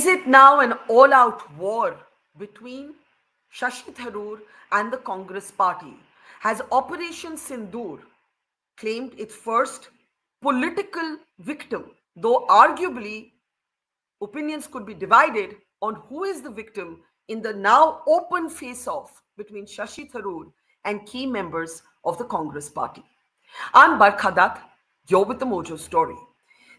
Is it now an all-out war between Shashi Tharoor and the Congress party? Has Operation Sindoor claimed its first political victim, though arguably opinions could be divided on who is the victim in the now open face-off between Shashi Tharoor and key members of the Congress party. I'm Barkha Dutt, you're with the Mojo story.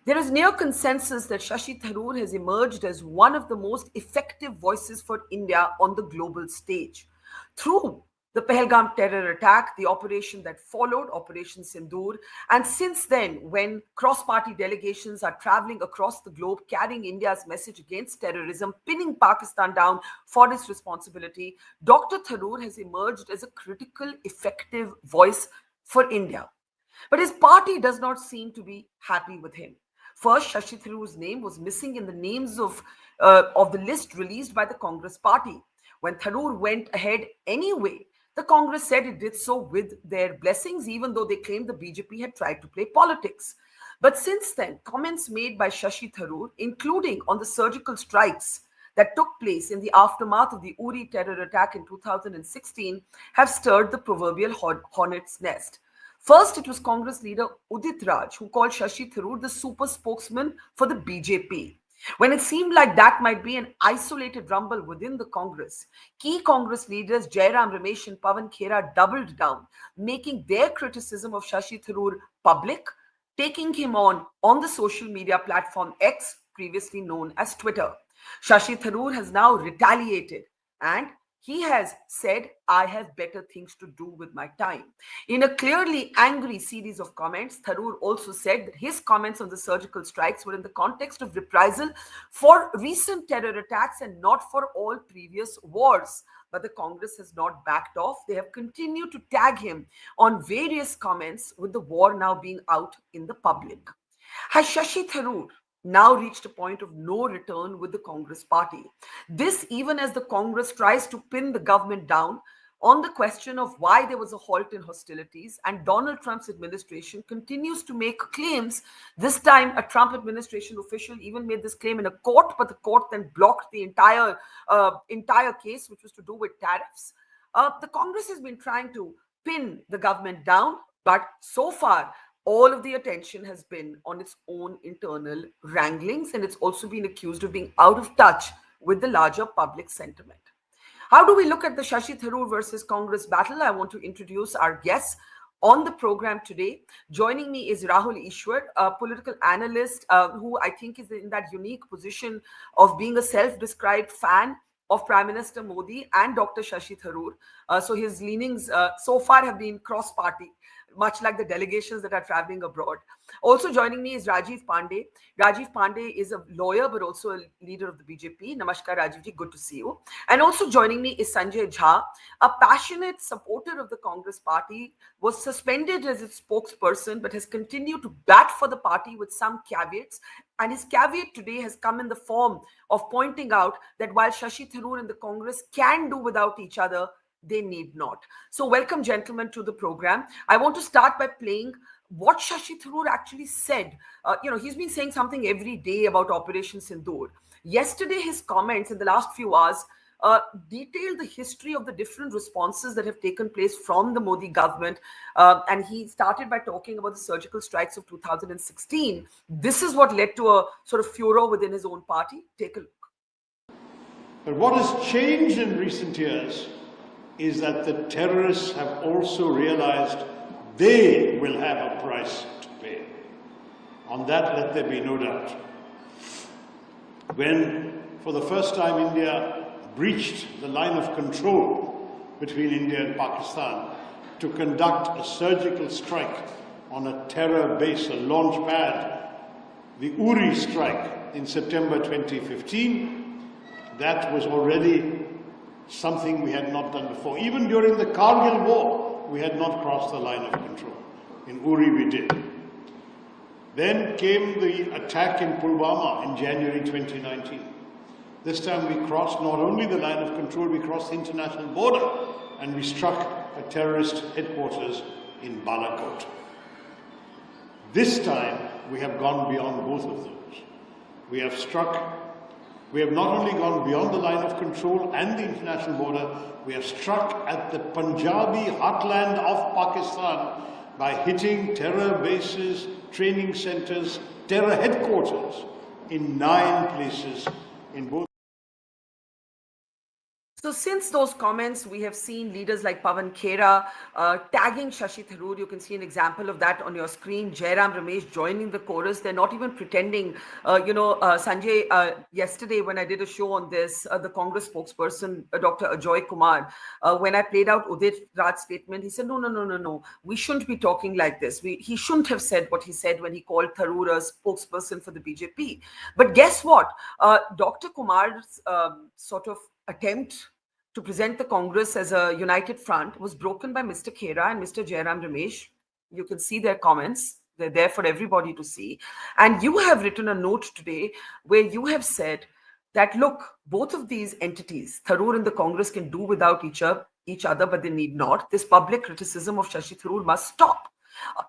There is near consensus that Shashi Tharoor has emerged as one of the most effective voices for India on the global stage. Through the Pahalgam terror attack, the operation that followed, Operation Sindoor, and since then, when cross-party delegations are traveling across the globe carrying India's message against terrorism, pinning Pakistan down for its responsibility, Dr. Tharoor has emerged as a critical, effective voice for India. But his party does not seem to be happy with him. First, Shashi Tharoor's name was missing in the names of the list released by the Congress party. When Tharoor went ahead anyway, the Congress said it did so with their blessings, even though they claimed the BJP had tried to play politics. But since then, comments made by Shashi Tharoor, including on the surgical strikes that took place in the aftermath of the Uri Terror Attack in 2016, have stirred the proverbial hornet's nest. First, it was Congress leader Udit Raj who called Shashi Tharoor the super spokesman for the BJP. When it seemed like that might be an isolated rumble within the Congress, key Congress leaders Jairam, Ramesh and Pawan Khera doubled down, making their criticism of Shashi Tharoor public, taking him on the social media platform X, previously known as Twitter. Shashi Tharoor has now retaliated and he has said, I have better things to do with my time. In a clearly angry series of comments, Tharoor also said that his comments on the surgical strikes were in the context of reprisal for recent terror attacks and not for all previous wars. But the Congress has not backed off. They have continued to tag him on various comments, with the war now being out in the public. Has Shashi Tharoor now reached a point of no return with the Congress party? This even as the Congress tries to pin the government down on the question of why there was a halt in hostilities, and Donald Trump's administration continues to make claims. This time, a Trump administration official even made this claim in a court, but the court then blocked the entire case, which was to do with tariffs. The Congress has been trying to pin the government down, but so far, all of the attention has been on its own internal wranglings, and it's also been accused of being out of touch with the larger public sentiment. How do we look at the Shashi Tharoor versus Congress battle? I want to introduce our guests on the program today. Joining me is Rahul Ishwar, a political analyst who I think is in that unique position of being a self-described fan of Prime Minister Modi and Dr. Shashi Tharoor. So his leanings so far have been cross-party, much like the delegations that are traveling abroad. Also joining me is Rajiv Pandey. Rajiv Pandey is a lawyer, but also a leader of the BJP. Namaskar, Rajivji, good to see you. And also joining me is Sanjay Jha, a passionate supporter of the Congress party, was suspended as its spokesperson, but has continued to bat for the party with some caveats. And his caveat today has come in the form of pointing out that while Shashi Tharoor and the Congress can do without each other, they need not. So welcome, gentlemen, to the program. I want to start by playing what Shashi Tharoor actually said. He's been saying something every day about Operation Sindoor. Yesterday, his comments in the last few hours detailed the history of the different responses that have taken place from the Modi government. And he started by talking about the surgical strikes of 2016. This is what led to a sort of furor within his own party. Take a look. But what has changed in recent years is that the terrorists have also realized they will have a price to pay. On that, let there be no doubt. When, for the first time, India breached the line of control between India and Pakistan to conduct a surgical strike on a terror base, a launch pad, the Uri strike in September 2015, that was already something we had not done before. Even during the Kargil war, we had not crossed the line of control. In Uri we did. Then came the attack in Pulwama in January 2019. This time we crossed not only the line of control, we crossed the international border and we struck a terrorist headquarters in Balakot. This time we have gone beyond both of those. We have struck We have not only gone beyond the line of control and the international border, we have struck at the Punjabi heartland of Pakistan by hitting terror bases, training centers, terror headquarters in 9 places in both. So since those comments, we have seen leaders like Pawan Khera tagging Shashi Tharoor. You can see an example of that on your screen. Jairam, Ramesh joining the chorus. They're not even pretending. Sanjay, yesterday when I did a show on this, the Congress spokesperson, Dr. Ajoy Kumar, when I played out Udit Raj's statement, he said, no. We shouldn't be talking like this. He shouldn't have said what he said when he called Tharoor a spokesperson for the BJP. But guess what? Dr. Kumar's sort of attempt to present the Congress as a united front was broken by Mr. Khera and Mr. Jairam Ramesh. You can see their comments. They're there for everybody to see. And you have written a note today where you have said that, look, both of these entities, Tharoor and the Congress, can do without each other, but they need not. This public criticism of Shashi Tharoor must stop.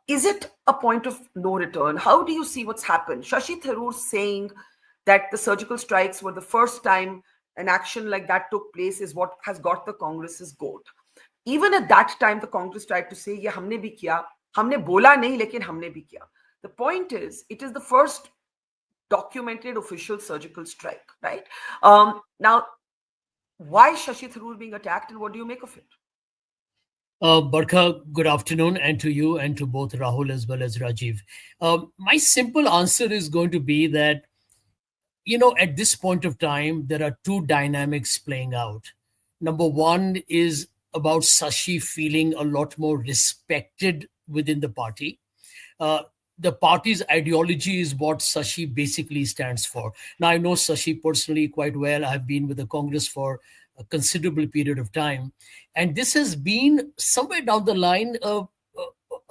Is it a point of no return? How do you see what's happened? Shashi Tharoor saying that the surgical strikes were the first time an action like that took place is what has got the Congress's goat. Even at that time, the Congress tried to say, "Ye humne bhi kiya, humne bola nahi, lekin humne bhi kiya." The point is, it is the first documented official surgical strike, right? Now, why Shashi Tharoor being attacked, and what do you make of it? Barkha, good afternoon, and to you and to both Rahul as well as Rajiv. My simple answer is going to be that, at this point of time, there are two dynamics playing out. Number one is about Shashi feeling a lot more respected within the party. The party's ideology is what Shashi basically stands for. Now, I know Shashi personally quite well. I've been with the Congress for a considerable period of time. And this has been somewhere down the line,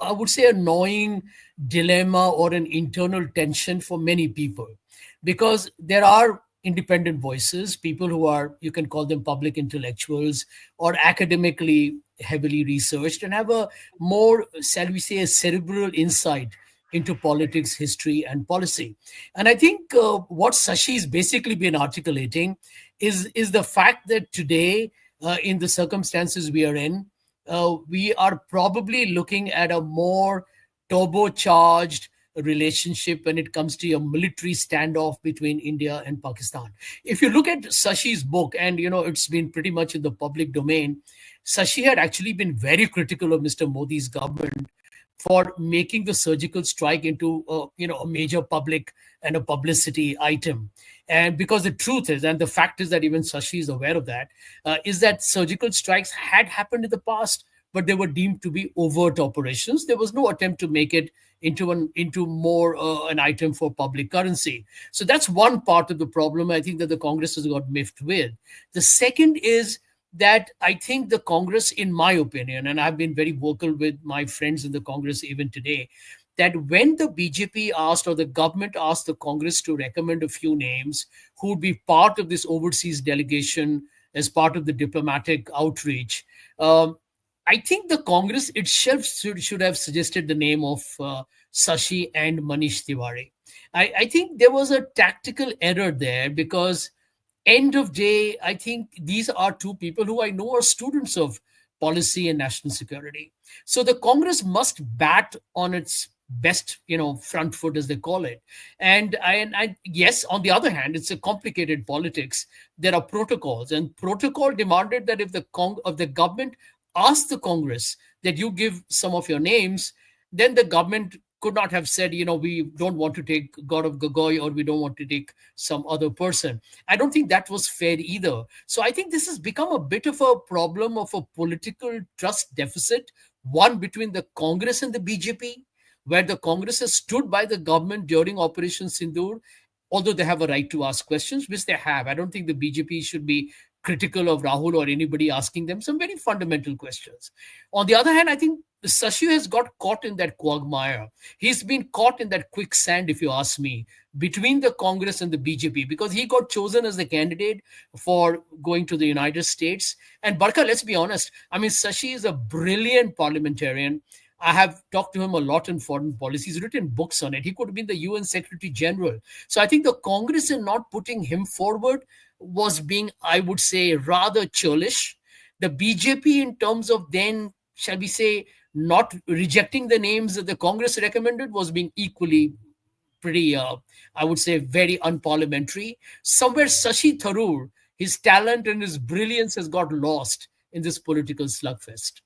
I would say, annoying dilemma or an internal tension for many people, because there are independent voices, people who are, you can call them public intellectuals or academically heavily researched and have a more, shall we say, a cerebral insight into politics, history, and policy. And I think what Shashi has basically been articulating is the fact that today, in the circumstances we are in, we are probably looking at a more turbocharged relationship when it comes to a military standoff between India and Pakistan. If you look at Sashi's book, and it's been pretty much in the public domain, Shashi had actually been very critical of Mr. Modi's government for making the surgical strike into a major public and a publicity item. And because the truth is, and the fact is that even Shashi is aware of that, is that surgical strikes had happened in the past, but they were deemed to be overt operations. There was no attempt to make it into more an item for public currency. So that's one part of the problem I think that the Congress has got miffed with. The second is that I think the Congress, in my opinion, and I've been very vocal with my friends in the Congress even today, that when the BJP asked, or the government asked the Congress to recommend a few names who would be part of this overseas delegation as part of the diplomatic outreach, I think the Congress itself should have suggested the name of Shashi and Manish Tiwari. I think there was a tactical error there, because end of day, I think these are two people who I know are students of policy and national security. So the Congress must bat on its best, front foot, as they call it. And yes, on the other hand, it's a complicated politics. There are protocols, and protocol demanded that if the government asked the Congress that you give some of your names, then the government could not have said, we don't want to take Gaurav Gogoi, or we don't want to take some other person. I don't think that was fair either. So I think this has become a bit of a problem of a political trust deficit, one between the Congress and the BJP, where the Congress has stood by the government during Operation Sindoor, although they have a right to ask questions, which they have. I don't think the BJP should be critical of Rahul or anybody asking them some very fundamental questions. On the other hand, I think Shashi has got caught in that quagmire. He's been caught in that quicksand, if you ask me, between the Congress and the BJP, because he got chosen as the candidate for going to the United States. And Barkha, let's be honest, I mean, Shashi is a brilliant parliamentarian. I have talked to him a lot in foreign policy. He's written books on it. He could have been the UN Secretary General. So I think the Congress in not putting him forward was being, I would say, rather churlish. The BJP, in terms of then, shall we say, not rejecting the names that the Congress recommended, was being equally pretty, I would say, very unparliamentary. Somewhere Shashi Tharoor, his talent and his brilliance has got lost in this political slugfest.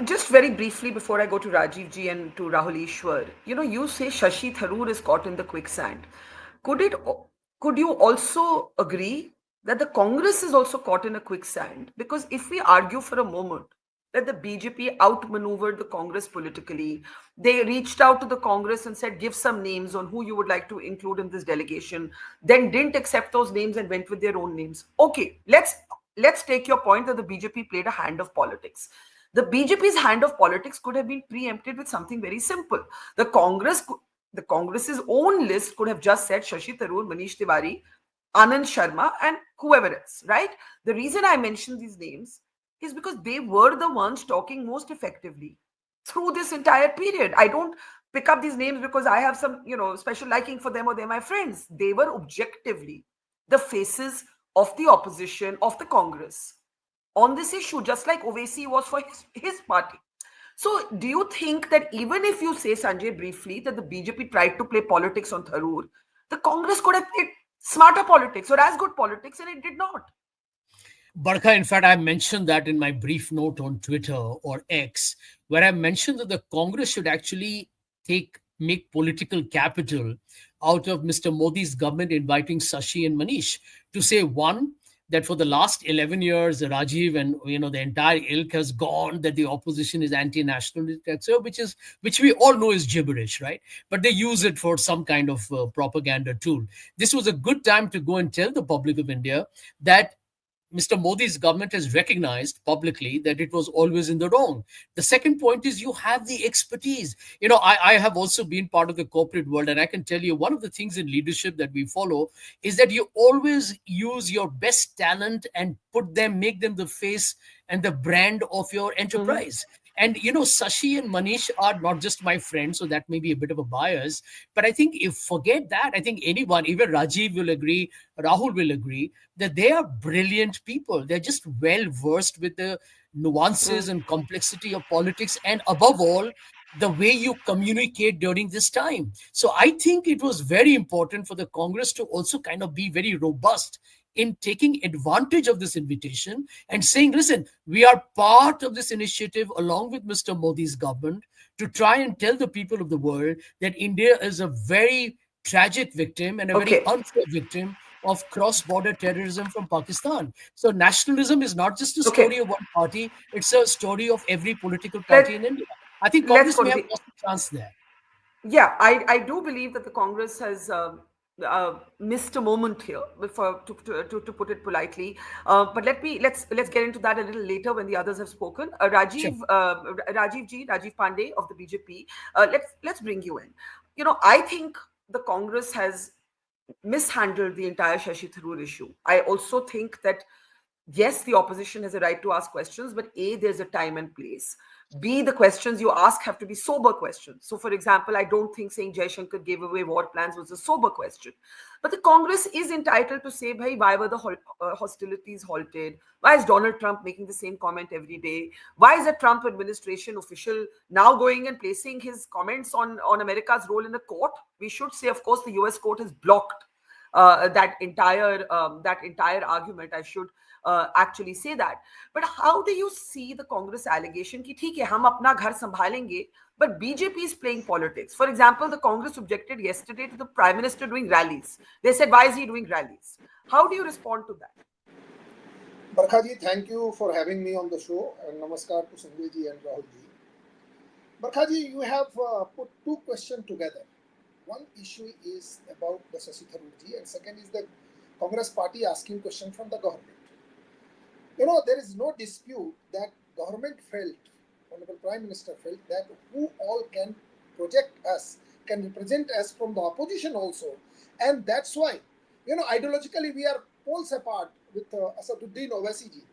Just very briefly before I go to Rajiv ji and to Rahul Ishwar, you say Shashi Tharoor is caught in the quicksand. Could it? Could you also agree that the Congress is also caught in a quicksand? Because if we argue for a moment that the BJP outmaneuvered the Congress politically, they reached out to the Congress and said, "Give some names on who you would like to include in this delegation," then didn't accept those names and went with their own names. Okay, let's take your point that the BJP played a hand of politics. The BJP's hand of politics could have been preempted with something very simple. The Congress, the Congress's own list could have just said Shashi Tharoor, Manish Tiwari, Anand Sharma, and whoever else, right? The reason I mention these names is because they were the ones talking most effectively through this entire period. I don't pick up these names because I have some, special liking for them or they're my friends. They were objectively the faces of the opposition, of the Congress on this issue, just like Owaisi was for his party. So, do you think that even if you say, Sanjay, briefly, that the BJP tried to play politics on Tharoor, the Congress could have played smarter politics or as good politics, and it did not? Barkha, in fact, I mentioned that in my brief note on Twitter or X, where I mentioned that the Congress should actually make political capital out of Mr. Modi's government inviting Sashi and Manish to say, one, that for the last 11 years, Rajiv and the entire ilk has gone that the opposition is anti-national, etc., which we all know is gibberish, right? But they use it for some kind of propaganda tool. This was a good time to go and tell the public of India that Mr. Modi's government has recognized publicly that it was always in the wrong. The second point is you have the expertise. I have also been part of the corporate world, and I can tell you one of the things in leadership that we follow is that you always use your best talent and make them the face and the brand of your Mhm. enterprise. And Sashi and Manish are not just my friends, so that may be a bit of a bias. But I think if forget that, I think anyone, even Rajiv will agree, Rahul will agree, that they are brilliant people. They're just well versed with the nuances Mm. and complexity of politics, and above all, the way you communicate during this time. So I think it was very important for the Congress to also kind of be very robust in taking advantage of this invitation and saying, listen, we are part of this initiative along with Mr. Modi's government to try and tell the people of the world that India is a very tragic victim and a very Okay. unfair victim of cross-border terrorism from Pakistan. So nationalism is not just a Okay. story of one party; it's a story of every political Let party in India. I think let's Congress may have continue. lost a chance there. Yeah, I do believe that the Congress has missed a moment here, before to put it politely. But let's get into that a little later when the others have spoken. Sure. Rajiv Pandey of the BJP. Let's bring you in. I think the Congress has mishandled the entire Shashi Tharoor issue. I also think that yes, the opposition has a right to ask questions, but A, there's a time and place. B, the questions you ask have to be sober questions. So, for example, I don't think saying Jaishankar gave away war plans was a sober question. But the Congress is entitled to say, bhai, why were the hostilities halted? Why is Donald Trump making the same comment every day? Why is a Trump administration official now going and placing his comments on America's role in the court? We should say, of course, the US court has blocked that entire argument. I should actually say that. But how do you see the Congress allegation कि ठीक है हम अपना घर संभालेंगे, but BJP is playing politics? For example, the Congress objected yesterday to the Prime Minister doing rallies. They said, why is he doing rallies? How do you respond to that? Barkha ji, thank you for having me on the show, and namaskar to Sanjay ji and Rahul ji. Barkha ji, you have put two questions together. One issue is about the Shashi Tharoor ji, and second is the Congress party asking question from the government. There is no dispute that government felt, Honorable Prime Minister felt that who all can project us, can represent us from the opposition also, and that's why, ideologically we are poles apart with Asaduddin Owaisi ji,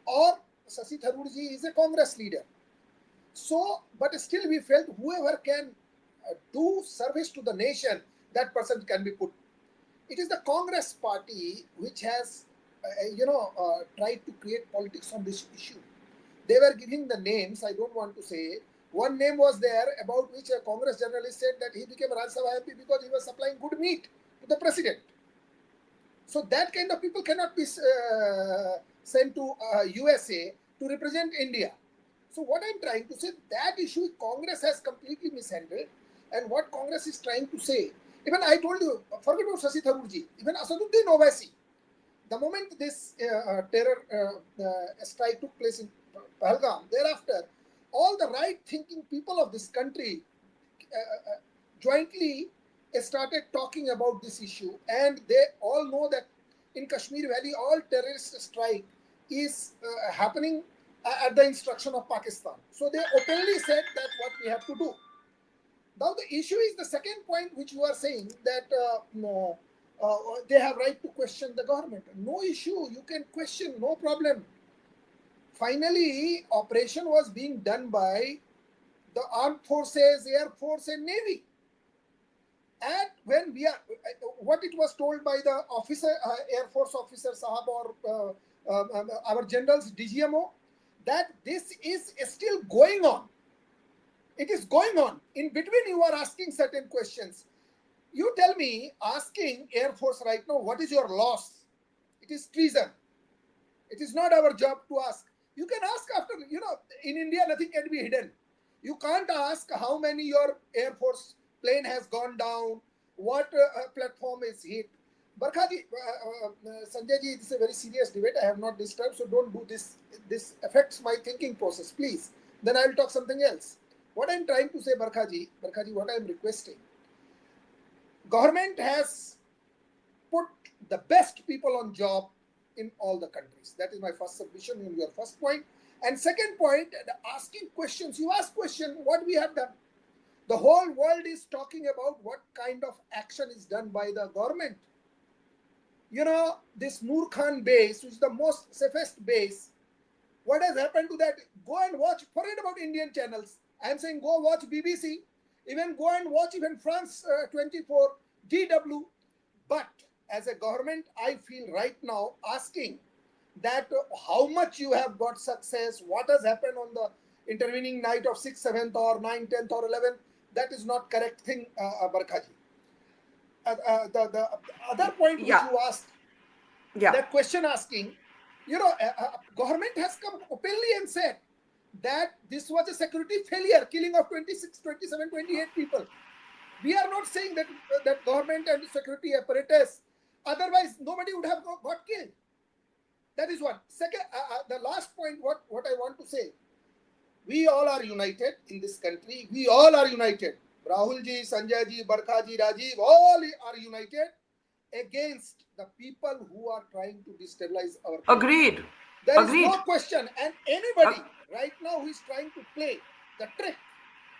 or Shashi Tharoor ji is a Congress leader. So, but still we felt whoever can do service to the nation, that person can be put. It is the Congress party which has, tried to create politics on this issue. They were giving the names, I don't want to say. One name was there about which a Congress journalist said that he became Rajya Sabha MP because he was supplying good meat to the president. So that kind of people cannot be sent to USA to represent India. So what I'm trying to say, that issue Congress has completely mishandled, and what Congress is trying to say. Even I told you, forget about Shashi Tharoor ji, even Asaduddin Owaisi, the moment this terror strike took place in Pahalgam, thereafter, all the right-thinking people of this country jointly started talking about this issue, and they all know that in Kashmir Valley, all terrorist strike is happening at the instruction of Pakistan. So they openly said that what we have to do. Now the issue is the second point which you are saying, that they have right to question the government. No issue, you can question, no problem. Finally, operation was being done by the armed forces, air force and navy. And when we are, what it was told by the officer, air force officer Sahab, or our generals DGMO, that this is still going on. It is going on. In between, you are asking certain questions. You tell me, asking Air Force right now, what is your loss? It is treason. It is not our job to ask. You can ask after, in India, nothing can be hidden. You can't ask how many your Air Force plane has gone down, what platform is hit. Barkha ji, Sanjay ji, this is a very serious debate. I have not disturbed, so don't do this. This affects my thinking process, please. Then I will talk something else. What I am trying to say, Barkha ji, what I am requesting, government has put the best people on job in all the countries. That is my first submission in your first point. And second point, asking questions. You ask question, what we have done. The whole world is talking about what kind of action is done by the government. This Noor Khan base, which is the most safest base, what has happened to that? Go and watch, forget about Indian channels. I am saying go watch BBC, even go and watch even France 24, DW. But as a government, I feel right now asking that how much you have got success, what has happened on the intervening night of 6th, 7th or 9th, 10th or 11th, that is not correct thing, Barkha ji. The other point which you asked, that question asking, government has come openly and said that this was a security failure, killing of 26, 27, 28 people. We are not saying that government and security apparatus, otherwise nobody would have got killed. That is one. Second, the last point, what I want to say, we all are united in this country. We all are united. Rahul ji, Sanjay ji, Barkha ji, Rajiv, all are united against the people who are trying to destabilize our country. Agreed. There is no question. And anybody right now who is trying to play the trick,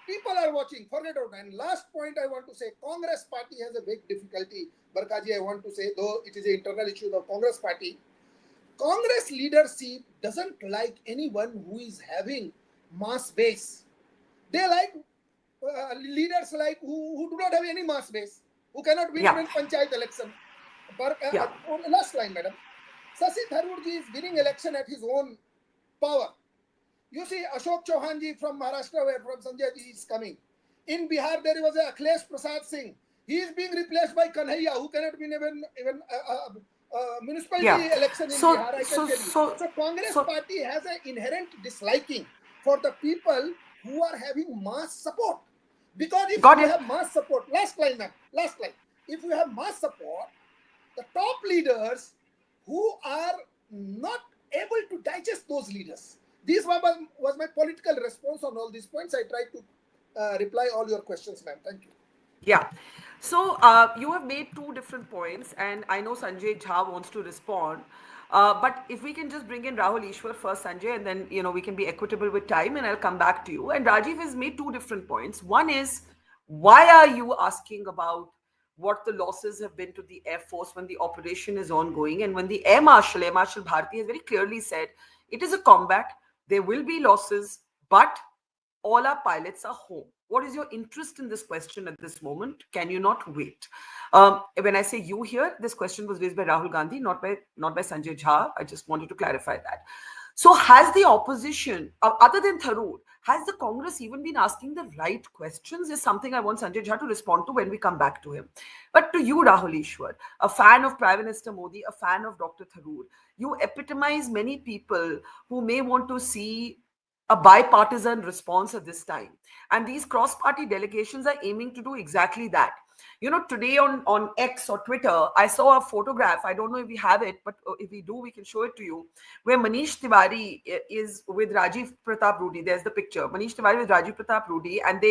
people are watching, forget about it. And last point I want to say, Congress party has a big difficulty. Barkha ji, I want to say, though it is an internal issue of Congress party, Congress leadership doesn't like anyone who is having mass base. They like leaders like who do not have any mass base, who cannot win even panchayat election. Last line, madam. Shashi Tharoor ji is winning election at his own power. You see, Ashok Chauhan ji from Maharashtra, where from Sanjay ji is coming. In Bihar, there was a Akhilesh Prasad Singh. He is being replaced by Kanhaiya, who cannot win even municipality election in Bihar. I can tell you. So Congress party has an inherent disliking for the people who are having mass support. Because if you have mass support, last line, ma'am, last line. If you have mass support, the top leaders who are not able to digest those leaders. This was my political response on all these points. I tried to reply all your questions, ma'am. Thank you. Yeah. So you have made two different points, and I know Sanjay Jha wants to respond. But if we can just bring in Rahul Ishwar first, Sanjay, and then we can be equitable with time, and I'll come back to you. And Rajiv has made two different points. One is, why are you asking about what the losses have been to the Air Force when the operation is ongoing, and when the Air Marshal Bharti, has very clearly said it is a combat. There will be losses, but all our pilots are home. What is your interest in this question at this moment? Can you not wait? When I say you here, this question was raised by Rahul Gandhi, not by Sanjay Jha. I just wanted to clarify that. So, has the opposition, other than Tharoor, has the Congress even been asking the right questions? Is something I want Sanjay Jha to respond to when we come back to him. But to you, Rahul Ishwar, a fan of Prime Minister Modi, a fan of Dr. Tharoor, you epitomize many people who may want to see a bipartisan response at this time. And these cross party delegations are aiming to do exactly that. Today on X or Twitter, I saw a photograph. I don't know if we have it, but if we do, we can show it to you, where Manish Tiwari is with Rajiv Pratap Rudy. There's the picture. Manish Tiwari with Rajiv Pratap Rudy. And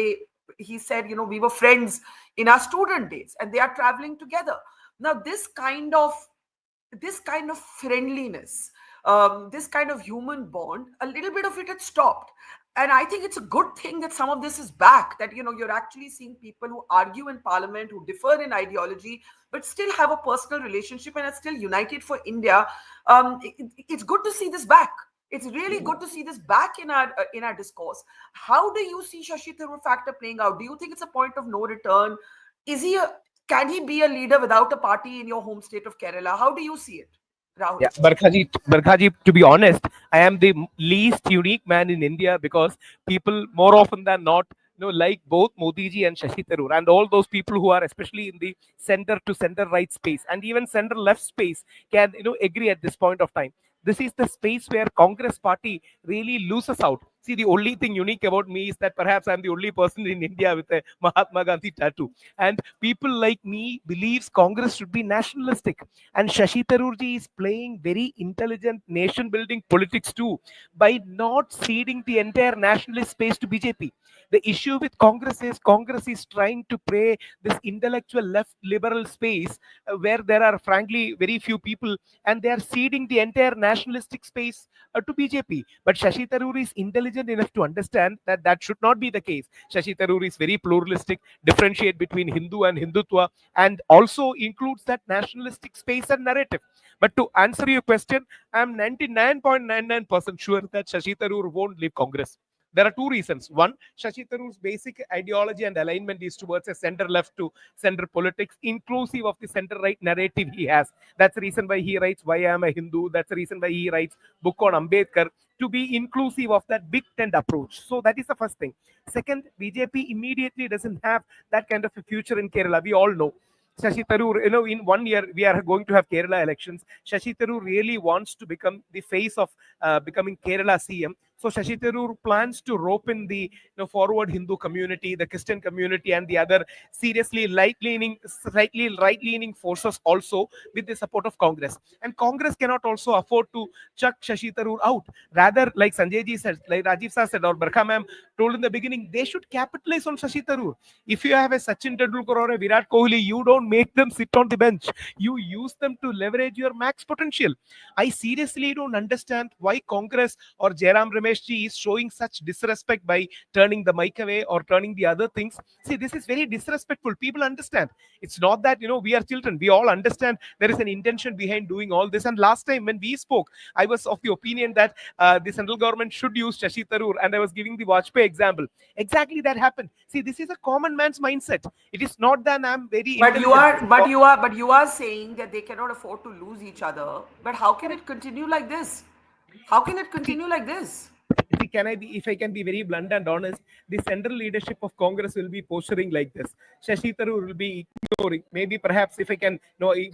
he said, we were friends in our student days, and they are traveling together. Now, this kind of friendliness, this kind of human bond, a little bit of it had stopped. And I think it's a good thing that some of this is back, that, you're actually seeing people who argue in parliament, who differ in ideology, but still have a personal relationship and are still united for India. It's good to see this back. It's really good to see this back in our discourse. How do you see Shashi Tharoor factor playing out? Do you think it's a point of no return? Is he a Can he be a leader without a party in your home state of Kerala? How do you see it, Rahul? Yeah, Barkhaji, to be honest, I am the least unique man in India because people more often than not, like both Modi ji and Shashi Tharoor and all those people who are especially in the center to center right space and even center left space can, agree at this point of time. This is the space where Congress party really loses out. See, the only thing unique about me is that perhaps I'm the only person in India with a Mahatma Gandhi tattoo. And people like me believes Congress should be nationalistic. And Shashi Tharoor ji is playing very intelligent nation building politics too by not ceding the entire nationalist space to BJP. The issue with Congress is trying to play this intellectual left liberal space where there are frankly very few people, and they are ceding the entire nationalistic space to BJP. But Shashi Tharoor is intelligent enough to understand that that should not be the case. Shashi Tharoor is very pluralistic, differentiate between Hindu and Hindutva, and also includes that nationalistic space and narrative. But to answer your question, I'm 99.99% sure that Shashi Tharoor won't leave Congress. There are two reasons. One, Shashi Tharoor's basic ideology and alignment is towards a center left to center politics, inclusive of the center right narrative he has. That's the reason why he writes Why I Am a Hindu. That's the reason why he writes book on Ambedkar, to be inclusive of that big tent approach. So that is the first thing. Second, BJP immediately doesn't have that kind of a future in Kerala. We all know. Shashi Tharoor, in 1 year we are going to have Kerala elections. Shashi Tharoor really wants to become the face of becoming Kerala CM. So Shashi Tharoor plans to rope in the forward Hindu community, the Christian community, and the other seriously slightly right-leaning forces also with the support of Congress. And Congress cannot also afford to chuck Shashi Tharoor out. Rather, like Sanjay ji said, like Rajiv sir said, or Barkha ma'am told in the beginning, they should capitalize on Shashi Tharoor. If you have a Sachin Tendulkar or a Virat Kohli, you don't make them sit on the bench. You use them to leverage your max potential. I seriously don't understand why Congress or Jairam Ramesh ji is showing such disrespect by turning the mic away or turning the other things. See, this is very disrespectful. People understand. It's not that, we are children. We all understand there is an intention behind doing all this. And last time when we spoke, I was of the opinion that the central government should use Shashi Tharoor, and I was giving the Vajpayee example. Exactly that happened. See, this is a common man's mindset. It is not that I'm very But you intelligent. are, but you are, but you are saying that they cannot afford to lose each other. But how can it continue like this? How can it See, continue like this? see, if I can be very blunt and honest, the central leadership of Congress will be posturing like this. Shashi Tharoor will be ignoring. Maybe perhaps if I can,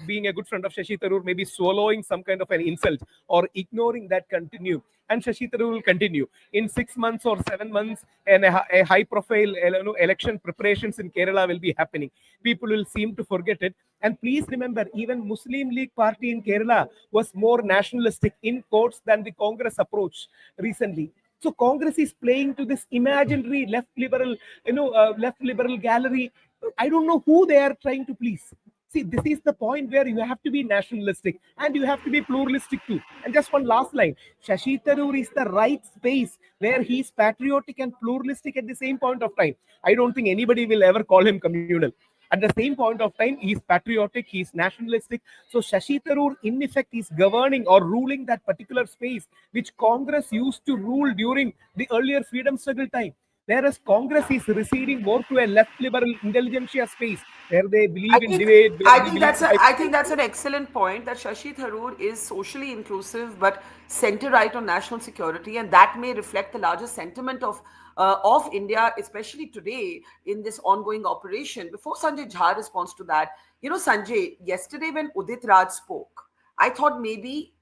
being a good friend of Shashi Tharoor, maybe swallowing some kind of an insult or ignoring that continue. And Shashi Tharoor will continue. In 6 months or 7 months, and a high profile election preparations in Kerala will be happening. People will seem to forget it. And please remember, even Muslim League Party in Kerala was more nationalistic in quotes than the Congress approach recently. So Congress is playing to this imaginary left liberal gallery. I don't know who they are trying to please. See, this is the point where you have to be nationalistic and you have to be pluralistic too. And just one last line: Shashi Tharoor is the right space where he's patriotic and pluralistic at the same point of time. I don't think anybody will ever call him communal. At the same point of time, he's patriotic, he's nationalistic. So Shashi Tharoor, in effect, is governing or ruling that particular space which Congress used to rule during the earlier freedom struggle time. whereas Congress is receding more to a left liberal intelligentsia space where they I believe in think debate, where I they think believe that's in I think that's hypothesis. an excellent point that Shashi Tharoor is socially inclusive but center right on national security, and that may reflect the larger sentiment of India, especially today in this ongoing operation. Before Sanjay Jha responds to that, Sanjay, yesterday when Udit Raj spoke, I thought maybe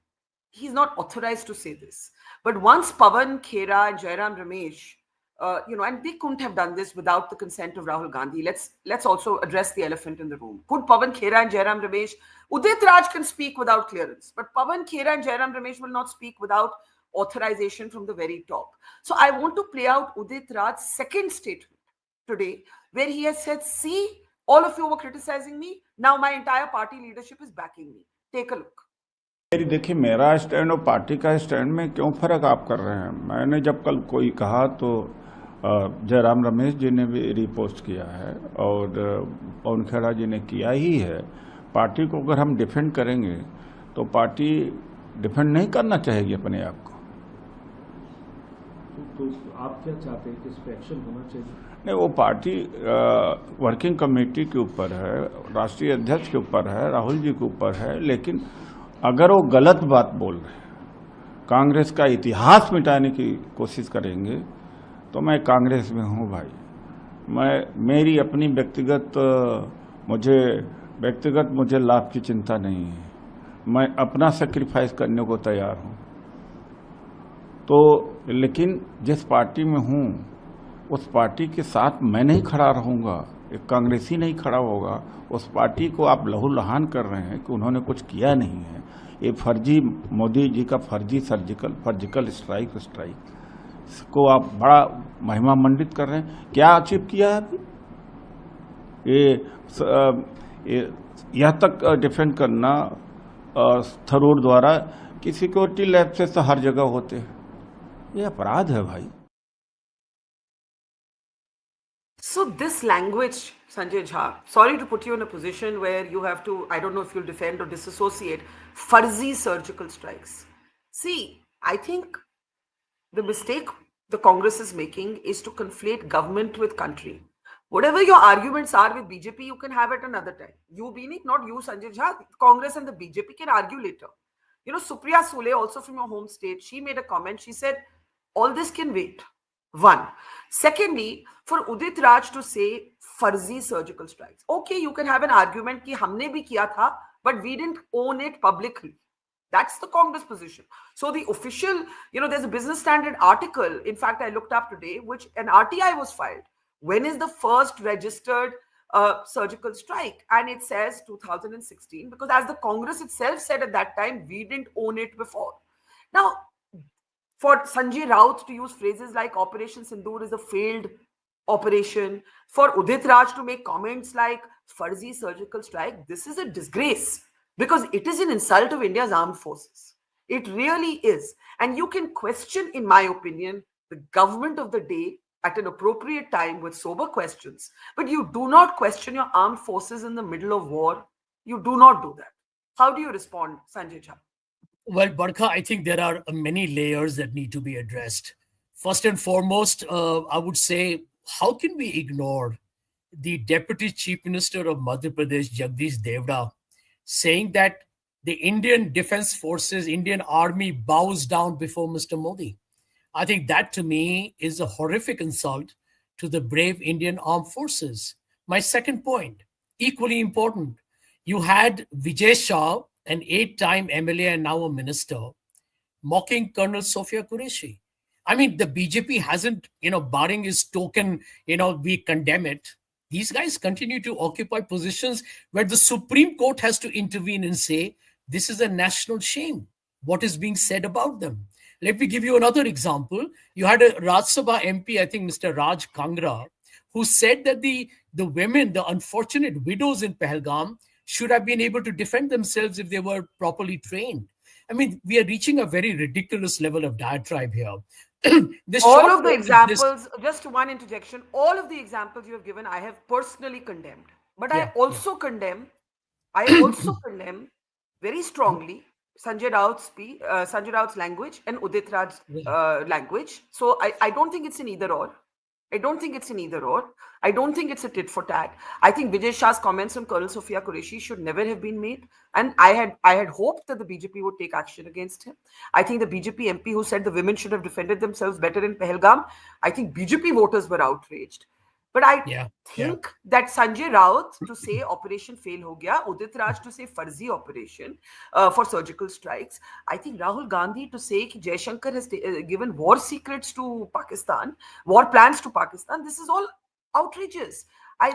he's not authorized to say this. But once Pawan, Khera, and Jairam Ramesh, and they couldn't have done this without the consent of Rahul Gandhi. Let's also address the elephant in the room. Could Pawan, Khera, and Jairam Ramesh, Udit Raj can speak without clearance, but Pawan, Khera, and Jairam Ramesh will not speak without authorization from the very top. So I want to play out Udit Raj's second statement today, where he has said, "See, all of you were criticizing me. Now my entire party leadership is backing me. Take a look." मेरी देखिए, मेरा stand और party का stand में क्यों फ़र्क आप कर रहे हैं? मैंने जब कल कोई कहा तो जयराम रमेश जी ने भी रिपोस्ट किया है और पवन खेड़ा जी ने किया ही है। पार्टी को अगर हम डिफेंड करेंगे तो पार्टी डिफेंड नहीं करना चाहेगी अपने आप को। तो आप क्या चाहते हैं कि इस पर एक्शन होना चाहिए? नहीं, वो पार्टी वर्किंग कमेटी के ऊपर है, राष्ट्रीय अध्यक्ष के ऊपर है, राहुल जी के ऊपर है। लेकिन अगर वो गलत बात बोल रहे हैं, कांग्रेस का इतिहास मिटाने की कोशिश करेंगे, तो मैं कांग्रेस में हूँ भाई। मेरी अपनी मुझे लाभ की चिंता नहीं है। मैं अपना सेक्रीफाइस करने को तैयार हूँ। तो लेकिन जिस पार्टी में हूँ उस पार्टी के साथ मैं नहीं खड़ा रहूँगा, एक कांग्रेसी नहीं खड़ा होगा। उस पार्टी को आप लहूलुहान कर रहे हैं कि उन्होंने कुछ किया नहीं है। ये फर्जी मोदी जी का फर्जी सर्जिकल स्ट्राइक को आप बड़ा महिमा मंडित कर रहे हैं। क्या अचीव किया है अभी? यह तक डिफेंड करना थरूर द्वारा कि सिक्योरिटी लैब से तो हर जगह होते हैं, ये अपराध है भाई। So this language, Sanjay Jha, sorry to put you in a position where you have to, I don't know if you'll defend or disassociate, fuzzy surgical strikes. See, I think the mistake the Congress is making is to conflate government with country. Whatever your arguments are with BJP, you can have it another time. You being it, not you, Sanjay Jha, Congress and the BJP can argue later. Supriya Sule, also from your home state, she made a comment. She said, all this can wait. One. Secondly, for Udit Raj to say farzi surgical strikes. Okay, you can have an argument ki humne bhi kiya tha, but we didn't own it publicly. That's the Congress position. So the official, there's a Business Standard article. In fact, I looked up today, which an RTI was filed. When is the first registered surgical strike? And it says 2016, because as the Congress itself said at that time, we didn't own it before. Now, for Sanjay Raut to use phrases like Operation Sindoor is a failed operation, for Udit Raj to make comments like farzi surgical strike, this is a disgrace because it is an insult of India's armed forces. It really is. And you can question, in my opinion, the government of the day at an appropriate time with sober questions, but you do not question your armed forces in the middle of war. You do not do that. How do you respond, Sanjay Jha? Well, Barkha, I think there are many layers that need to be addressed. First and foremost, I would say, how can we ignore the Deputy Chief Minister of Madhya Pradesh, Jagdish Devda, saying that the Indian Defense Forces, Indian Army bows down before Mr. Modi? I think that to me is a horrific insult to the brave Indian armed forces. My second point, equally important, you had Vijay Shah, an 8-time MLA and now a minister, mocking Colonel Sofia Qureshi. I mean, the BJP hasn't, barring his token, we condemn it. These guys continue to occupy positions where the Supreme Court has to intervene and say, this is a national shame, what is being said about them. Let me give you another example. You had a Rajya Sabha MP, I think Mr. Raj Kangra, who said that the women, the unfortunate widows in Pahalgam, should have been able to defend themselves if they were properly trained. I mean, we are reaching a very ridiculous level of diatribe here. All of the examples, just one interjection, all of the examples you have given, I have personally condemned. But I also condemn very strongly Sanjay Raut's language and Udit Raj's language. So I don't think it's an either or. I don't think it's an either or. I don't think it's a tit for tat. I think Vijay Shah's comments on Colonel Sophia Qureshi should never have been made. And I had hoped that the BJP would take action against him. I think the BJP MP who said the women should have defended themselves better in Pahalgam, I think BJP voters were outraged. But I Yeah, yeah. think that Sanjay Raut to say operation fail ho gaya, Udit Raj to say farzi operation for surgical strikes. I think Rahul Gandhi to say that Jaishankar has given war secrets to Pakistan, war plans to Pakistan. This is all outrageous.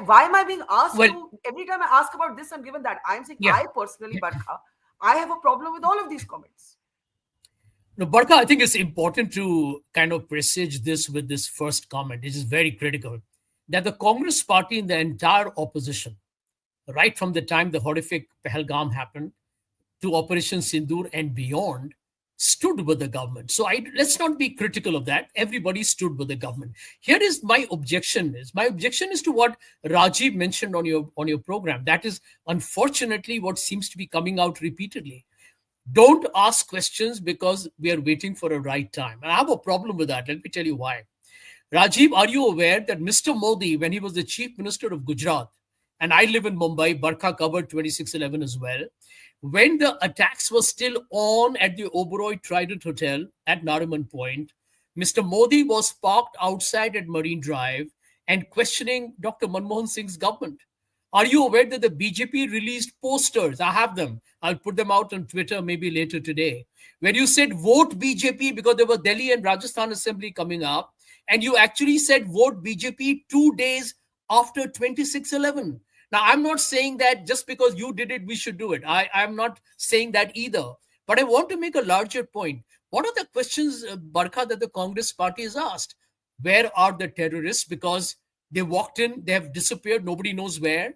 Why am I being asked Well, to, every time I ask about this, I'm given that. I'm saying, yeah. I personally, Barkha, I have a problem with all of these comments. No, Barkha, I think it's important to kind of presage this with this first comment. It is very critical that the Congress party in the entire opposition, right from the time the horrific Pahalgam happened to Operation Sindoor and beyond, stood with the government. So let's not be critical of that. Everybody stood with the government. Here is my objection. My objection is to what Rajiv mentioned on your program. That is unfortunately what seems to be coming out repeatedly. Don't ask questions because we are waiting for a right time. And I have a problem with that. Let me tell you why. Rajiv, are you aware that Mr. Modi, when he was the chief minister of Gujarat, and I live in Mumbai, Barkha covered 2611 as well, when the attacks were still on at the Oberoi Trident Hotel at Nariman Point, Mr. Modi was parked outside at Marine Drive and questioning Dr. Manmohan Singh's government. Are you aware that the BJP released posters? I have them. I'll put them out on Twitter maybe later today. Where you said vote BJP because there was Delhi and Rajasthan assembly coming up. And you actually said vote BJP 2 days after 2611. Now, I'm not saying that just because you did it, we should do it. I'm not saying that either. But I want to make a larger point. What are the questions, Barkha, that the Congress party has asked? Where are the terrorists? Because they walked in, they have disappeared, nobody knows where.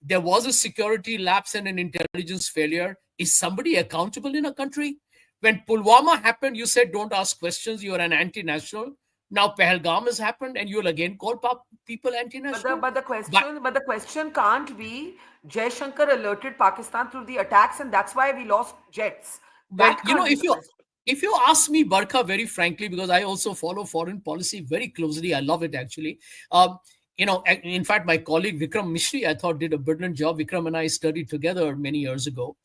There was a security lapse and an intelligence failure. Is somebody accountable in a country? When Pulwama happened, you said don't ask questions, you're an anti-national. Now Pahalgam has happened and you'll again call people anti-national. But the question can't be Jaishankar alerted Pakistan through the attacks and that's why we lost jets. Well, That can't be the question. if you ask me, Barkha, very frankly, because I also follow foreign policy very closely, I love it actually. In fact, my colleague Vikram Mishri, I thought, did a brilliant job. Vikram and I studied together many years ago.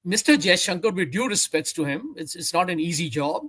Mr. Jaishankar, with due respects to him, it's not an easy job.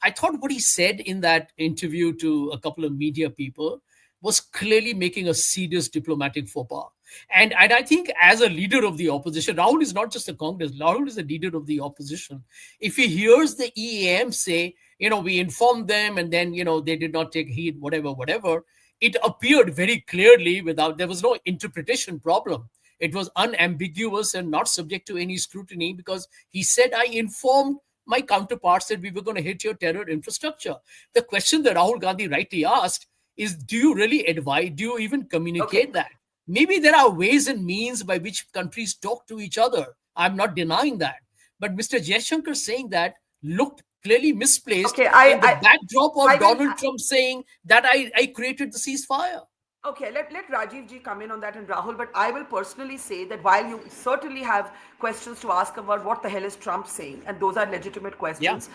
I thought what he said in that interview to a couple of media people was clearly making a serious diplomatic faux pas. And I think as a leader of the opposition, Rahul is not just a Congress, Rahul is a leader of the opposition. If he hears the EAM say, we informed them and then, they did not take heed, whatever, it appeared very clearly there was no interpretation problem. It was unambiguous and not subject to any scrutiny because he said, I informed my counterparts that we were going to hit your terror infrastructure. The question that Rahul Gandhi rightly asked is, do you really advise, do you even communicate that? Maybe there are ways and means by which countries talk to each other. I'm not denying that. But Mr. Jaishankar saying that looked clearly misplaced in the backdrop of Donald Trump saying that I created the ceasefire. Okay, let Rajiv ji come in on that and Rahul, but I will personally say that while you certainly have questions to ask about what the hell is Trump saying, and those are legitimate questions,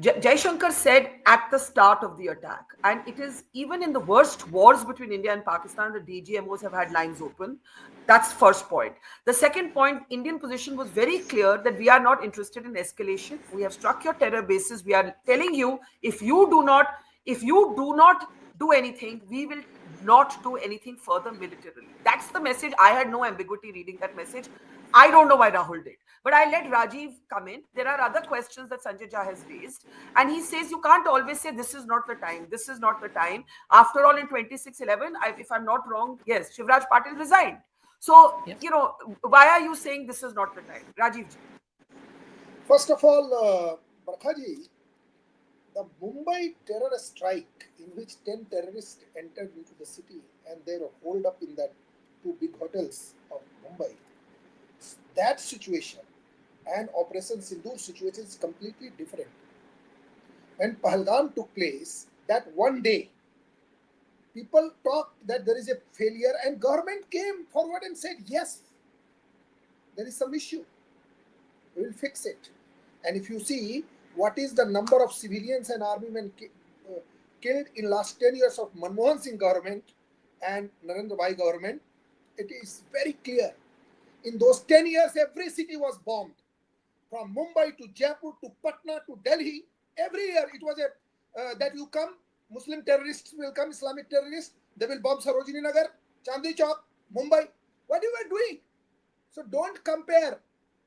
Jaishankar said at the start of the attack, and it is even in the worst wars between India and Pakistan, the DGMOs have had lines open. That's first point. The second point, Indian position was very clear that we are not interested in escalation. We have struck your terror bases. We are telling you, if you do not do anything, we will not do anything further militarily. That's the message. I had no ambiguity reading that message. I don't know why Rahul did. But I let Rajiv come in. There are other questions that Sanjay Jha has raised. And he says you can't always say this is not the time. This is not the time. After all, in 2611, if I'm not wrong, yes, Shivraj Patil resigned. So, why are you saying this is not the time? Rajiv ji. First of all, Barkha ji, the Mumbai terror strike in which 10 terrorists entered into the city and they were holed up in that two big hotels of Mumbai, that situation and Operation Sindoor situation is completely different. When Pahalgam took place, that one day, people talked that there is a failure and government came forward and said, yes, there is some issue. We will fix it. And if you see, what is the number of civilians and army men killed in last 10 years of Manmohan Singh government and Narendra Bhai government, it is very clear. In those 10 years, every city was bombed. From Mumbai to Jaipur to Patna to Delhi, every year it was that you come, Muslim terrorists will come, Islamic terrorists, they will bomb Sarojini Nagar, Chandni Chowk, Mumbai. What you were doing? So don't compare.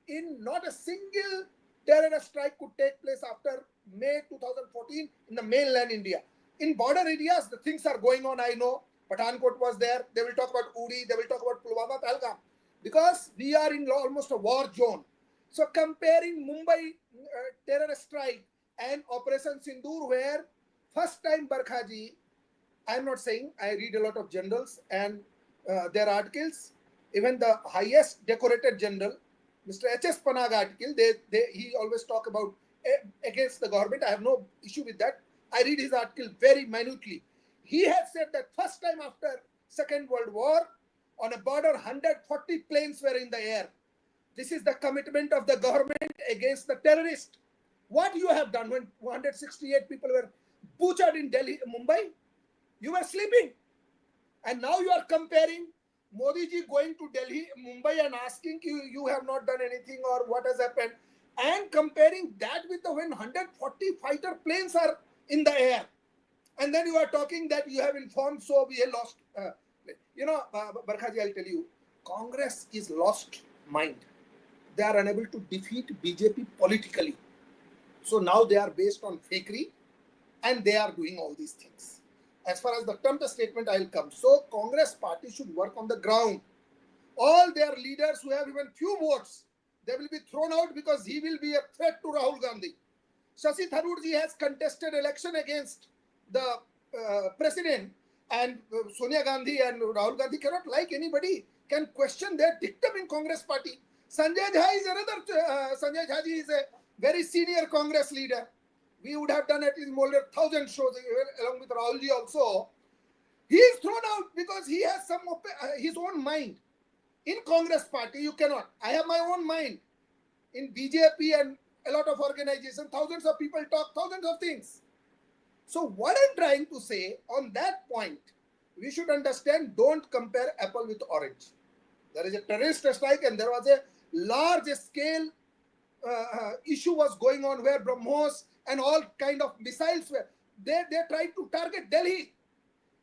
In not a single terrorist strike could take place after May 2014 in the mainland India. In border areas, the things are going on, I know. Pathankot was there. They will talk about Uri. They will talk about Pulwama, Pahalgam. Because we are in almost a war zone. So comparing Mumbai terrorist strike and Operation Sindoor, where first time Barkhaji, I am not saying, I read a lot of generals and their articles. Even the highest decorated general, Mr. H.S. Panag article, he always talk about against the government. I have no issue with that. I read his article very minutely. He has said that first time after Second World War, on a border, 140 planes were in the air. This is the commitment of the government against the terrorists. What you have done when 168 people were butchered in Delhi, Mumbai? You were sleeping. And now you are comparing Modi ji going to Delhi, Mumbai and asking you have not done anything or what has happened, and comparing that with the when 140 fighter planes are in the air. And then you are talking that you have informed, so we have lost. Barkhaji, I'll tell you, Congress is lost mind. They are unable to defeat BJP politically. So now they are based on fakery and they are doing all these things. As far as the Trump statement, I'll come. So Congress party should work on the ground. All their leaders who have even few votes, they will be thrown out because he will be a threat to Rahul Gandhi. Shashi Tharoor ji has contested election against the president, and Sonia Gandhi and Rahul Gandhi cannot like anybody, can question their dictum in Congress party. Sanjay Jha is another, Sanjay Jha ji is a very senior Congress leader. We would have done at least more than 1,000 shows along with Rahul ji also. He is thrown out because he has some his own mind. In Congress party, you cannot. I have my own mind. In BJP and a lot of organizations, thousands of people talk thousands of things. So what I'm trying to say on that point, we should understand, don't compare apple with orange. There is a terrorist strike and there was a large scale issue was going on where BrahMos and all kind of missiles were, they tried to target Delhi.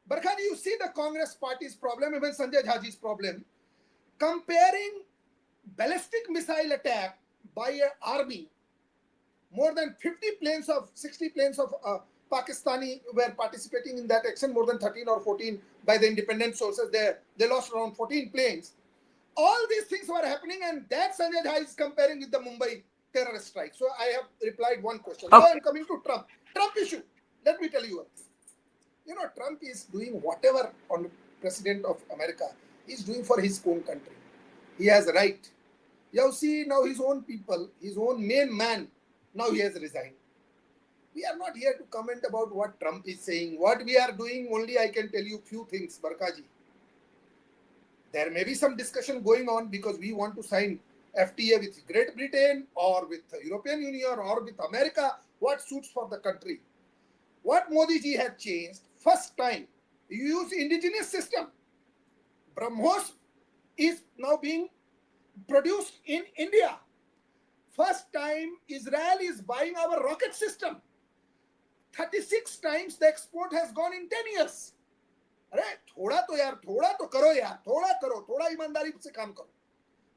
Barkhaji, you see the Congress party's problem, even Sanjay Jhaji's problem. Comparing ballistic missile attack by an army, more than 60 planes of Pakistani were participating in that action, more than 13 or 14 by the independent sources. They lost around 14 planes. All these things were happening, and that Sanjay Jha is comparing with the Mumbai terrorist strike. So I have replied one question. Now I am coming to Trump. Trump issue. Let me tell you one thing. You know, Trump is doing whatever on President of America is doing for his own country. He has a right. You see now his own people, his own main man, now he has resigned. We are not here to comment about what Trump is saying. What we are doing, only I can tell you few things, Barkhaji. There may be some discussion going on because we want to sign FTA with Great Britain or with the European Union or with America, what suits for the country. What Modi ji had changed, first time, you use indigenous system. BrahMos is now being produced in India. First time, Israel is buying our rocket system. 36 times the export has gone in 10 years. अरे थोड़ा तो यार, थोड़ा तो करो यार, थोड़ा करो, थोड़ा ईमानदारी से काम करो.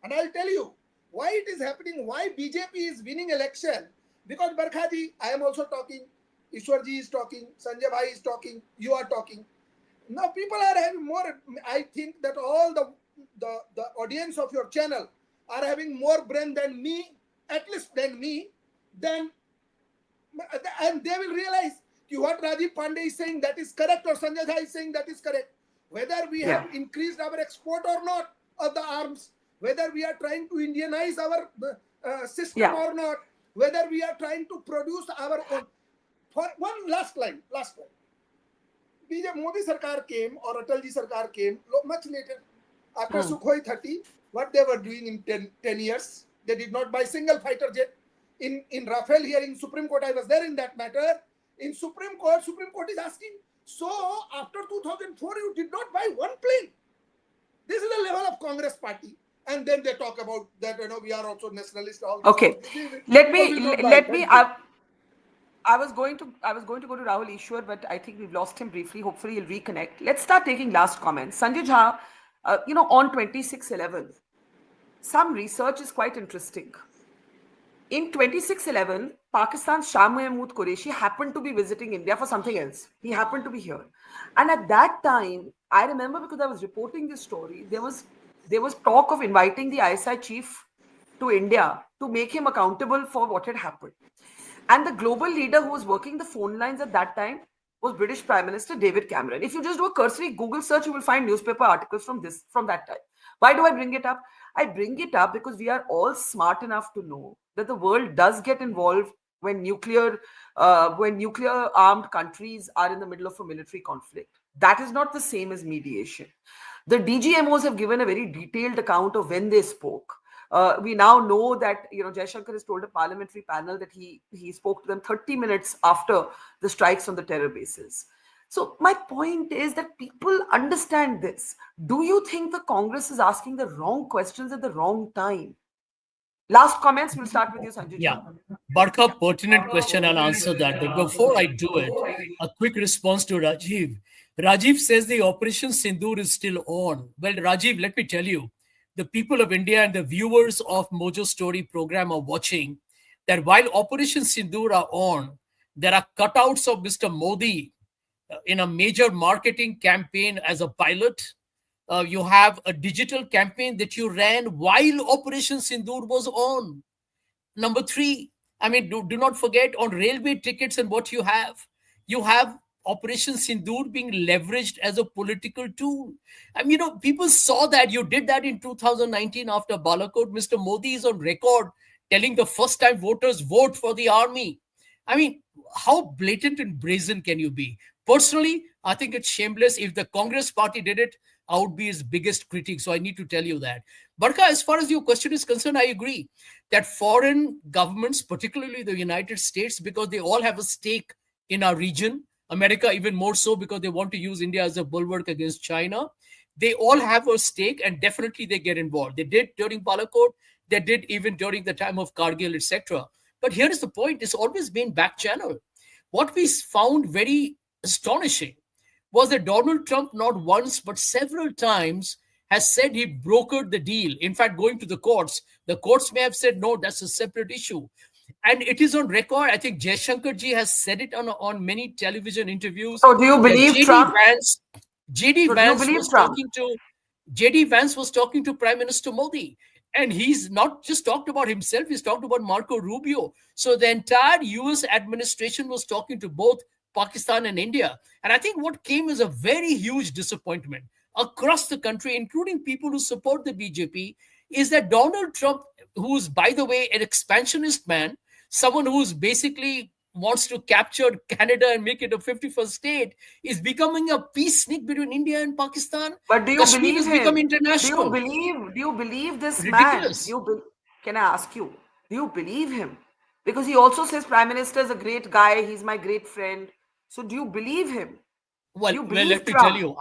And I'll tell you why it is happening, why BJP is winning election. Because Barkhaji, I am also talking, Ishwarji is talking, Sanjay Bhai is talking, you are talking. Now people are having more, I think that all the audience of your channel are having more brain than me, at least than me, and they will realize what Rajiv Pandey is saying that is correct, or Sanjay Jha is saying that is correct. Whether we have increased our export or not of the arms, whether we are trying to Indianize our system or not, whether we are trying to produce our own. For one last line. Modi Sarkar came or Atalji Sarkar came much later. After Sukhoi 30, what they were doing in 10 years, they did not buy single fighter jet. In Rafale hearing, Supreme Court, I was there in that matter. In Supreme Court is asking, so after 2004, you did not buy one plane. This is the level of Congress party. And then they talk about that, we are also nationalist. All this. Okay, let me. I was going to go to Rahul Ishwar, but I think we've lost him briefly. Hopefully, he'll reconnect. Let's start taking last comments. Sanjay Jha, on 26/11, some research is quite interesting. In 26/11, Pakistan's Shah Mahmood Qureshi happened to be visiting India for something else. He happened to be here, and at that time, I remember because I was reporting this story. There was talk of inviting the ISI chief to India to make him accountable for what had happened. And the global leader who was working the phone lines at that time was British Prime Minister David Cameron. If you just do a cursory Google search, you will find newspaper articles from that time. Why do I bring it up? I bring it up because we are all smart enough to know that the world does get involved when nuclear armed countries are in the middle of a military conflict. That is not the same as mediation. The DGMOs have given a very detailed account of when they spoke. We now know that Jaishankar has told a parliamentary panel that he spoke to them 30 minutes after the strikes on the terror bases. So my point is that people understand this. Do you think the Congress is asking the wrong questions at the wrong time? Last comments, we'll start with you, Sanjay. Yeah, Barkha, pertinent question. I'll answer that. But before I do it, a quick response to Rajiv. Rajiv says the Operation Sindoor is still on. Well, Rajiv, let me tell you, the people of India and the viewers of Mojo Story program are watching that while Operation Sindoor are on, there are cutouts of Mr. Modi in a major marketing campaign as a pilot. You have a digital campaign that you ran while Operation Sindoor was on. Number three, I mean, do not forget on railway tickets and what you have Operation Sindoor being leveraged as a political tool. I mean, people saw that you did that in 2019 after Balakot. Mr. Modi is on record telling the first time voters vote for the army. I mean, how blatant and brazen can you be? Personally, I think it's shameless. If the Congress party did it, I would be his biggest critic. So I need to tell you that. Barkha, as far as your question is concerned, I agree that foreign governments, particularly the United States, because they all have a stake in our region, America even more so because they want to use India as a bulwark against China, they all have a stake and definitely they get involved. They did during Balakot, they did even during the time of Kargil, etc. But here is the point, it's always been back channel. What we found very astonishing was that Donald Trump not once but several times has said he brokered the deal. In fact, going to the courts may have said, no, that's a separate issue. And it is on record. I think Jaishankar ji has said it on many television interviews. So do you believe Trump? JD Vance was talking to Prime Minister Modi. And he's not just talked about himself, he's talked about Marco Rubio. So the entire US administration was talking to both Pakistan and India. And I think what came as a very huge disappointment across the country, including people who support the BJP, is that Donald Trump, who's, by the way, an expansionist man, someone who's basically wants to capture Canada and make it a 51st state, is becoming a peace sneak between India and Pakistan. But do you Kashmir believe has him? become international. Do you believe this Ridiculous. man? Can I ask you? Do you believe him? Because he also says Prime Minister is a great guy. He's my great friend. So do you believe him? Well, let me tell you,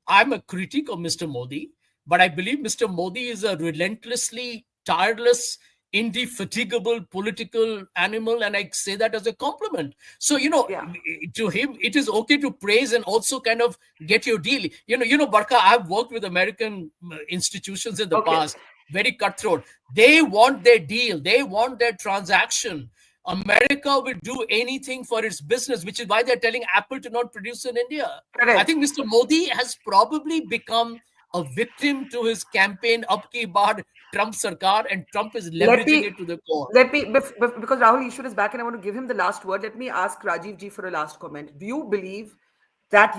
I'm a critic of Mr. Modi, but I believe Mr. Modi is a relentlessly tireless, indefatigable political animal, and I say that as a compliment. So, to him, it is okay to praise and also kind of get your deal. Barkha, I've worked with American institutions in the past, very cutthroat. They want their deal. They want their transaction. America will do anything for its business, which is why they're telling Apple to not produce in India. Correct. I think Mr. Modi has probably become a victim to his campaign, Ab Ki Baar Trump Sarkar, and Trump is leveraging it to the core. Because Rahul Ishwar is back and I want to give him the last word, let me ask Rajiv ji for a last comment. Do you believe that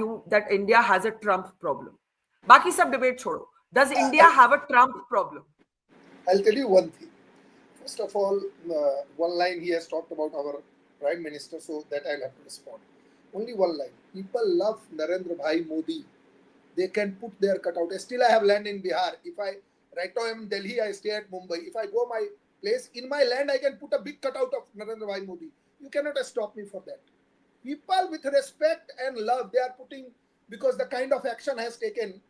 India has a Trump problem? Baki sab debate chodo. Does India have a Trump problem? I'll tell you one thing. First of all, one line he has talked about our Prime Minister, so that I'll have to respond. Only one line. People love Narendra Bhai Modi. They can put their cutout. Still, I have land in Bihar. Right now I'm in Delhi, I stay at Mumbai. If I go my place, in my land, I can put a big cutout of Narendra Bhai Modi. You cannot stop me for that. people with respect and love they are putting, because the kind of action has taken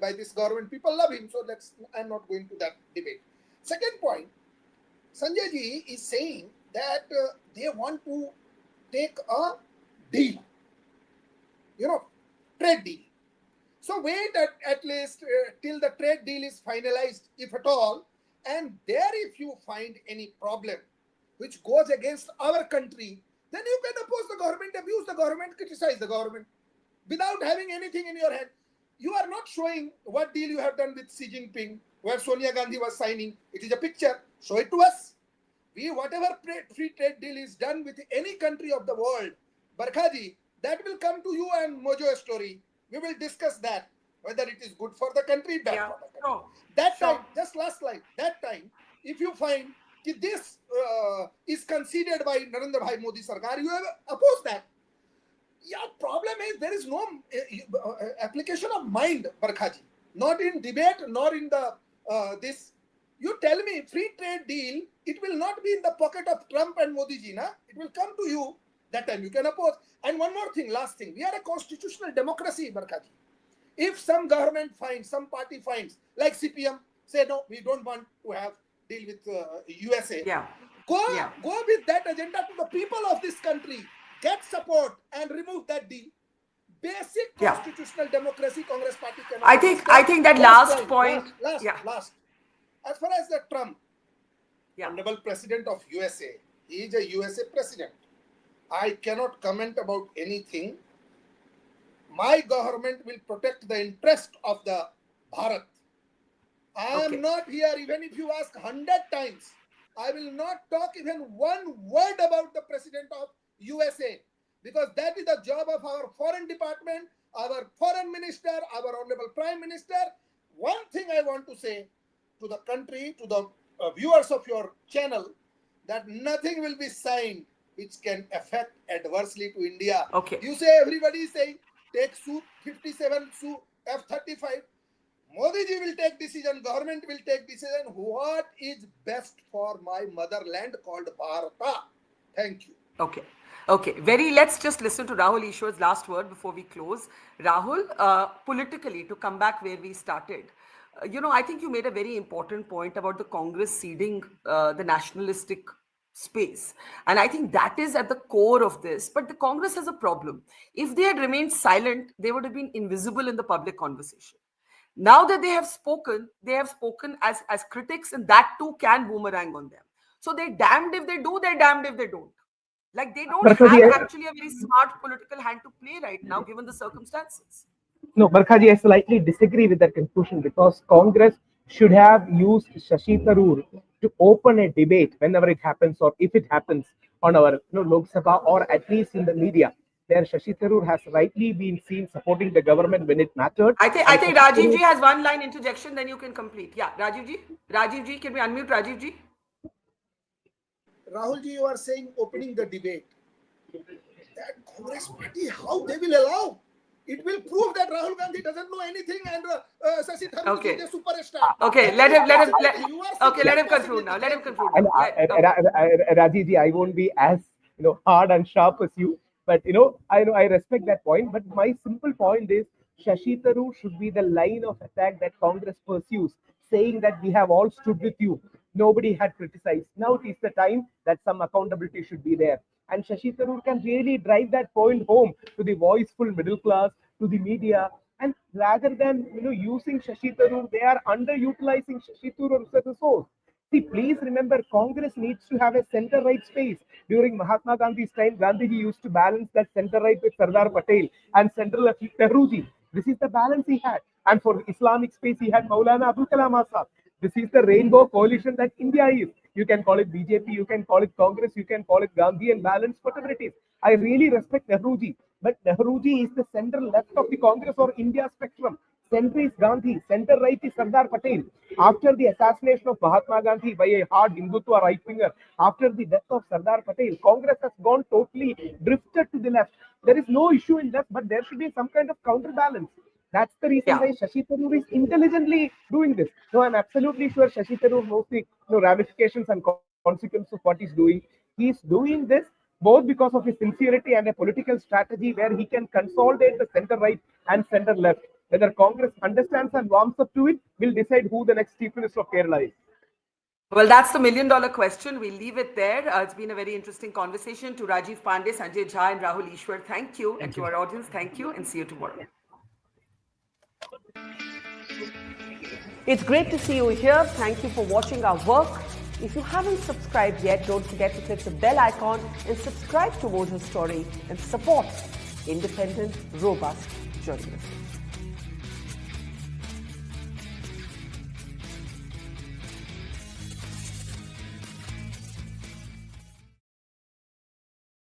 by this government, people love him. So I'm not going to that debate. Second point, Sanjay ji is saying that they want to take a deal, trade deal. So wait at least till the trade deal is finalized, if at all, and there if you find any problem which goes against our country, then you can oppose the government, abuse the government, criticize the government without having anything in your hand. You are not showing what deal you have done with Xi Jinping, where Sonia Gandhi was signing. It is a picture. Show it to us. Whatever free trade deal is done with any country of the world, Barkhaji, that will come to you and Mojo story. We will discuss that, whether it is good for the country, bad for the country. That time, just last slide, that time, if you find that this is conceded by Narendra Bhai Modi Sarkar, you have opposed that. Yeah, problem is there is no application of mind, Barkhaji. Not in debate, nor in the this. You tell me, free trade deal, it will not be in the pocket of Trump and Modi ji, na? It will come to you. That time you can oppose. And one more thing, last thing. We are a constitutional democracy, Barkhaji. If some government finds, some party finds, like CPM, say no, we don't want to have deal with USA. Go with that agenda to the people of this country. Get support and remove that deal. Basic constitutional democracy, Congress party cannot. I think that last point. Last. As far as the Trump, honorable president of USA, he is a USA president. I cannot comment about anything. My government will protect the interest of the Bharat. I am not here, even if you ask 100 times, I will not talk even one word about the president of USA, because that is the job of our foreign department, our foreign minister, our honorable prime minister. One thing I want to say to the country, to the viewers of your channel, that nothing will be signed which can affect adversely to India. You say, everybody is saying, take Su-57, Su-F-35. Modi ji will take decision, government will take decision. What is best for my motherland called Bharata? Thank you. Okay. Let's just listen to Rahul Ishwar's last word before we close. Rahul, politically, to come back where we started, I think you made a very important point about the Congress ceding the nationalistic space. And I think that is at the core of this. But the Congress has a problem. If they had remained silent, they would have been invisible in the public conversation. Now that they have spoken as critics, and that too can boomerang on them. So they're damned if they do, they're damned if they don't. Like, they don't have actually a very smart political hand to play right now, given the circumstances. No, Barkhaji, I slightly disagree with that conclusion, because Congress should have used Shashi Tharoor to open a debate whenever it happens, or if it happens on our Lok Sabha, or at least in the media, where Shashi Tharoor has rightly been seen supporting the government when it mattered. I think Rajiv ji has one line interjection, then you can complete. Yeah, Rajiv ji, can we unmute Rajiv ji? Rahul ji, you are saying opening the debate. That Congress party, how they will allow? It will prove that Rahul Gandhi doesn't know anything, and Shashi Tharoor is a superstar. Okay, let him conclude now. Let him conclude. Rajiv ji, I won't be as hard and sharp as you, but I respect that point. But my simple point is, Shashi Tharoor should be the line of attack that Congress pursues, saying that we have all stood with you. Nobody had criticized. Now it is the time that some accountability should be there. And Shashi Tharoor can really drive that point home to the voiceful middle class, to the media. And rather than using Shashi Tharoor, they are underutilizing Shashi Tharoor as a resource. See, please remember, Congress needs to have a center-right space. During Mahatma Gandhi's time, Gandhiji used to balance that center-right with Sardar Patel and central-left with Nehruji. This is the balance he had. And for Islamic space, he had Maulana Abdul Kalam Azad. This is the rainbow coalition that India is. You can call it BJP, you can call it Congress, you can call it Gandhi and balance, whatever it is. I really respect Nehruji, but Nehruji is the central left of the Congress or India spectrum. Center is Gandhi, center right is Sardar Patel. After the assassination of Mahatma Gandhi by a hard Hindutva right winger, after the death of Sardar Patel, Congress has gone totally drifted to the left. There is no issue in left, but there should be some kind of counterbalance. That's the reason why Shashi Tharoor is intelligently doing this. No, I'm absolutely sure Shashi Tharoor knows the ramifications and consequences of what he's doing. He's doing this both because of his sincerity and a political strategy where he can consolidate the center right and center left. Whether Congress understands and warms up to it will decide who the next Chief Minister of Kerala is. Well, that's the million-dollar question. We'll leave it there. It's been a very interesting conversation. To Rajiv Pandey, Sanjay Jha, and Rahul Ishwar, thank you. And to our audience, thank you, and see you tomorrow. It's great to see you here. Thank you for watching our work. If you haven't subscribed yet, don't forget to click the bell icon and subscribe to Mojo Story and support independent, robust journalism.